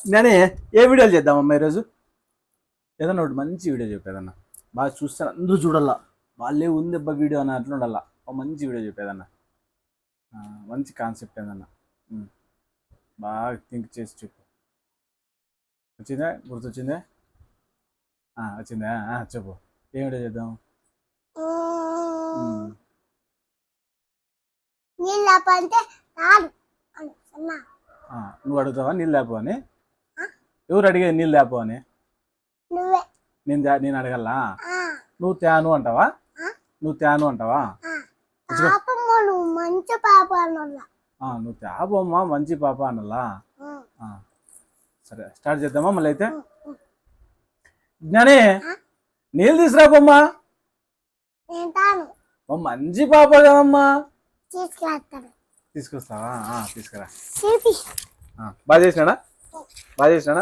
నేనే ఏ వీడియోలు చేద్దామమ్మా ఈరోజు? ఏదన్నా ఒకటి మంచి వీడియో చెప్పేదన్నా. బాగా చూస్తాను అందరూ చూడాలా, వాళ్ళే ఉంది అబ్బా వీడియో అని అట్లా ఉండాలా. ఒక మంచి వీడియో చెప్పేదన్నా. మంచి కాన్సెప్ట్ ఏదన్నా. బాగా థింక్ చేసి చెప్పు. వచ్చిందా? గుర్తొచ్చిందా? వచ్చిందా? చెప్పు. ఏం వీడియో చేద్దాం? నువ్వు అడుగుతావా నీళ్ళు లేపు అని? ఎవరు అడిగేది నీళ్ళు లేపు అని? నేను అడగల్లా? నువ్వు తేను అంటావా? నువ్వు తేను అంటావా? మంచి పాప అన్నలా. నువ్వు తేపమ్మా మంచి పాప అన్నలా. సరే స్టార్ట్ చేద్దామా మళ్ళీ అయితే? జ్ఞాని నీళ్ళు తీసుకురాపమ్మా. మంచి పాప కదమ్మా. తీసుకొస్తావా? తీసుకురా. బాగా చేసినాడా? బాగా చేసినాడా?